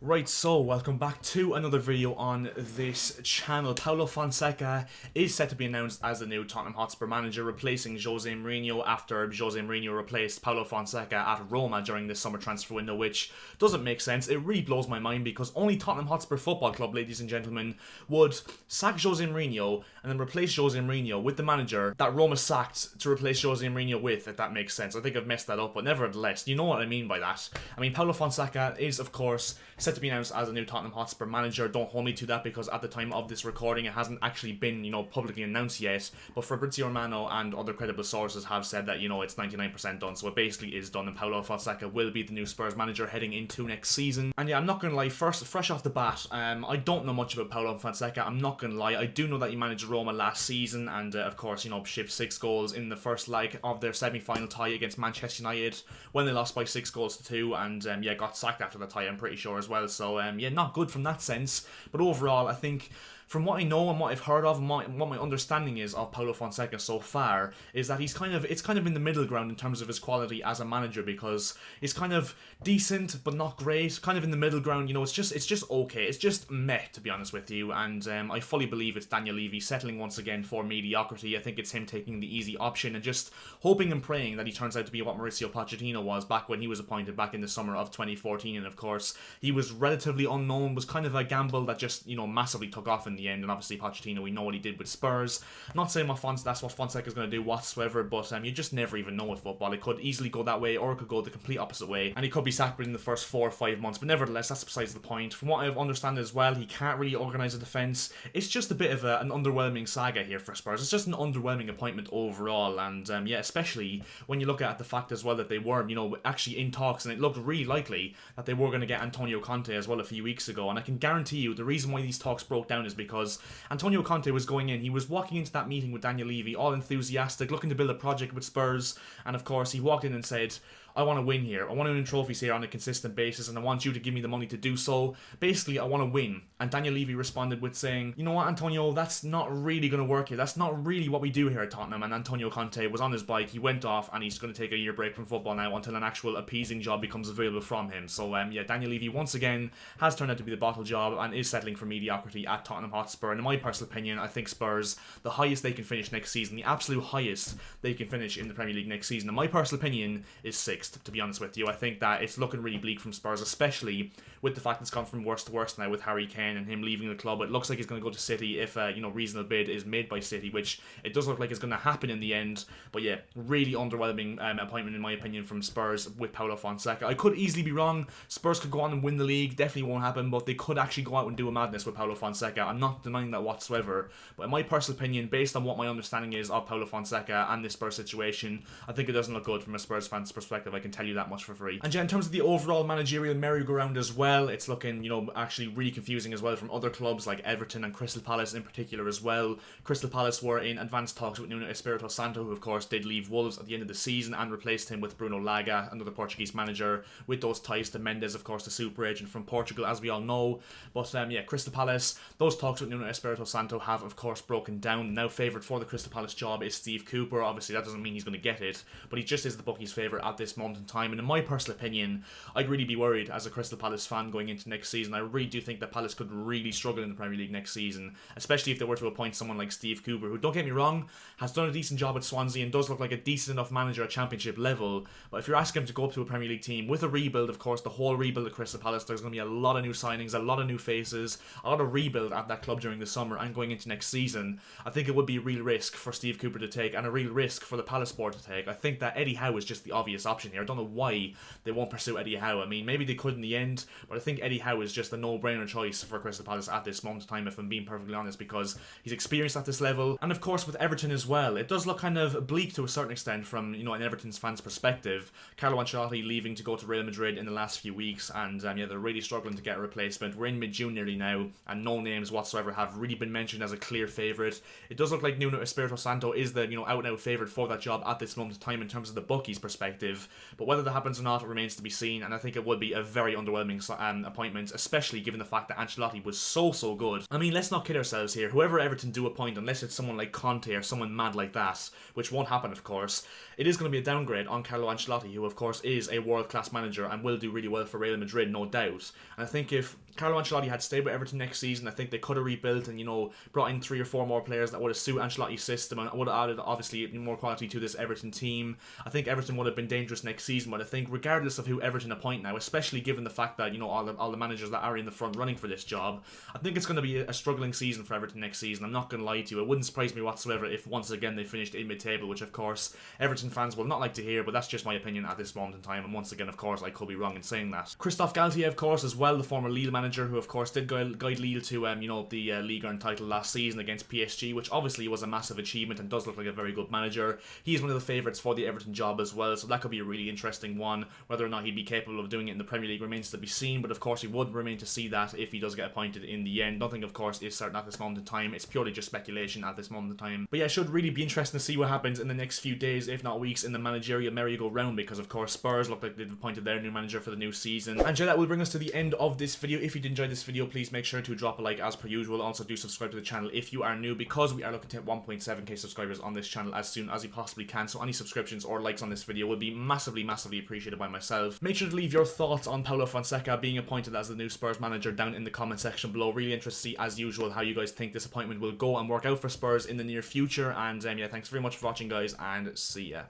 Right, so welcome back to another video on this channel. Paulo Fonseca is set to be announced as the new Tottenham Hotspur manager, replacing Jose Mourinho after Jose Mourinho replaced Paulo Fonseca at Roma during this summer transfer window, which doesn't make sense. It really blows my mind because only Tottenham Hotspur Football Club, ladies and gentlemen, would sack Jose Mourinho and then replace Jose Mourinho with the manager that Roma sacked to replace Jose Mourinho with, if that makes sense. I think I've messed that up, but nevertheless, you know what I mean by that. I mean, Paulo Fonseca is, of course, set to be announced as a new Tottenham Hotspur manager. Don't hold me to that because at the time of this recording it hasn't actually been, publicly announced yet. But Fabrizio Romano and other credible sources have said that, it's 99% done. So it basically is done, and Paulo Fonseca will be the new Spurs manager heading into next season. And yeah, I'm not going to lie, fresh off the bat, I don't know much about Paulo Fonseca. I'm not going to lie. I do know that he managed Roma last season and, of course, shipped 6 goals in the first leg of their semi-final tie against Manchester United when they lost by 6 goals to 2 and, got sacked after the tie, I'm pretty sure as well. So, not good from that sense. But overall, I think from what I know and what I've heard of and what my understanding is of Paulo Fonseca so far is that it's kind of in the middle ground in terms of his quality as a manager, because it's kind of decent but not great, kind of in the middle ground. It's just okay. It's just meh, to be honest with you. And I fully believe it's Daniel Levy settling once again for mediocrity. I think it's him taking the easy option and just hoping and praying that he turns out to be what Mauricio Pochettino was back when he was appointed back in the summer of 2014. And of course, he was relatively unknown, was kind of a gamble that just massively took off in the end. And obviously Pochettino, we know what he did with Spurs. Not saying that's what Fonseca's going to do whatsoever, but you just never even know with football. It could easily go that way, or it could go the complete opposite way, and he could be sacked within the first 4 or 5 months. But nevertheless, that's besides the point. From what I understand as well, he can't really organise a defence. It's just a bit of an underwhelming saga here for Spurs. It's just an underwhelming appointment overall, and especially when you look at the fact as well that they were, actually in talks, and it looked really likely that they were going to get Antonio Conte as well a few weeks ago. And I can guarantee you the reason why these talks broke down is because Antonio Conte was going in. He was walking into that meeting with Daniel Levy, all enthusiastic, looking to build a project with Spurs, and of course he walked in and said, I want to win here. I want to win trophies here on a consistent basis, and I want you to give me the money to do so. Basically, I want to win. And Daniel Levy responded with saying, you know what, Antonio, that's not really going to work here. That's not really what we do here at Tottenham. And Antonio Conte was on his bike. He went off, and he's going to take a year break from football now until an actual appeasing job becomes available from him. So, Daniel Levy, once again, has turned out to be the bottle job and is settling for mediocrity at Tottenham Hotspur. And in my personal opinion, I think Spurs, the highest they can finish next season, the absolute highest they can finish in the Premier League next season, in my personal opinion, is 6th, to be honest with you. I think that it's looking really bleak from Spurs, especially with the fact it's gone from worst to worst now with Harry Kane and him leaving the club. It looks like he's going to go to City if a reasonable bid is made by City, which it does look like it's going to happen in the end. But yeah, really underwhelming appointment in my opinion from Spurs with Paulo Fonseca. I could easily be wrong. Spurs could go on and win the league. Definitely won't happen, but they could actually go out and do a madness with Paulo Fonseca. I'm not denying that whatsoever. But in my personal opinion, based on what my understanding is of Paulo Fonseca and this Spurs situation, I think it doesn't look good from a Spurs fan's perspective. I can tell you that much for free. And yeah, in terms of the overall managerial merry-go-round as well, it's looking, actually really confusing as well from other clubs like Everton and Crystal Palace in particular as well. Crystal Palace were in advanced talks with Nuno Espirito Santo, who of course did leave Wolves at the end of the season, and replaced him with Bruno Laga, another Portuguese manager, with those ties to Mendes, of course, the super agent from Portugal, as we all know. But Crystal Palace, those talks with Nuno Espirito Santo have of course broken down. Now favoured for the Crystal Palace job is Steve Cooper. Obviously that doesn't mean he's going to get it, but he just is the bookies' favourite at this moment in time. And in my personal opinion, I'd really be worried as a Crystal Palace fan going into next season. I really do think that Palace could really struggle in the Premier League next season, especially if they were to appoint someone like Steve Cooper, who, don't get me wrong, has done a decent job at Swansea and does look like a decent enough manager at Championship level. But if you're asking him to go up to a Premier League team with a rebuild, of course, the whole rebuild at Crystal Palace, there's going to be a lot of new signings, a lot of new faces, a lot of rebuild at that club during the summer and going into next season. I think it would be a real risk for Steve Cooper to take, and a real risk for the Palace board to take. I think that Eddie Howe is just the obvious option here. I don't know why they won't pursue Eddie Howe. I mean, maybe they could in the end, but I think Eddie Howe is just a no-brainer choice for Crystal Palace at this moment in time, if I'm being perfectly honest, because he's experienced at this level. And of course with Everton as well, it does look kind of bleak to a certain extent from, an Everton's fans' perspective. Carlo Ancelotti leaving to go to Real Madrid in the last few weeks, and they're really struggling to get a replacement. We're in mid-June nearly now, and no names whatsoever have really been mentioned as a clear favourite. It does look like Nuno Espirito Santo is the, out-and-out favourite for that job at this moment in time in terms of the bookies' perspective, But whether that happens or not remains to be seen, and I think it would be a very underwhelming appointment, especially given the fact that Ancelotti was so good. I mean, let's not kid ourselves here. Whoever Everton do appoint, unless it's someone like Conte or someone mad like that, which won't happen, of course, it is going to be a downgrade on Carlo Ancelotti, who of course is a world-class manager and will do really well for Real Madrid, no doubt. And I think if Carlo Ancelotti had stayed with Everton next season, I think they could have rebuilt and, you know, brought in 3 or 4 more players that would have suited Ancelotti's system and would have added, obviously, more quality to this Everton team. I think Everton would have been dangerous next season, but I think regardless of who Everton appoint now, especially given the fact that, you know, all the managers that are in the front running for this job, I think it's going to be a struggling season for Everton next season. I'm not going to lie to you. It wouldn't surprise me whatsoever if once again they finished in mid-table, which of course Everton fans will not like to hear, but that's just my opinion at this moment in time, and once again, of course, I could be wrong in saying that. Christophe Galtier, of course, as well, the former Lille manager, who of course did guide Lille to you know, the Ligue 1 title last season against PSG, which obviously was a massive achievement and does look like a very good manager. He is one of the favourites for the Everton job as well, so that could be a really interesting one. Whether or not he'd be capable of doing it in the Premier League remains to be seen, but of course he would remain to see that if he does get appointed in the end. Nothing, of course, is certain at this moment in time. It's purely just speculation at this moment in time. But yeah, it should really be interesting to see what happens in the next few days, if not weeks, in the managerial merry-go-round, because of course Spurs look like they've appointed their new manager for the new season. And yeah, that will bring us to the end of this video. If you did enjoy this video, please make sure to drop a like as per usual. Also do subscribe to the channel if you are new, because we are looking to hit 1.7k subscribers on this channel as soon as we possibly can, so any subscriptions or likes on this video would be massively appreciated by myself. Make sure to leave your thoughts on Paulo Fonseca being appointed as the new Spurs manager down in the comment section below. Really interested to see, as usual, how you guys think this appointment will go and work out for Spurs in the near future. And yeah, thanks very much for watching, guys, and see ya.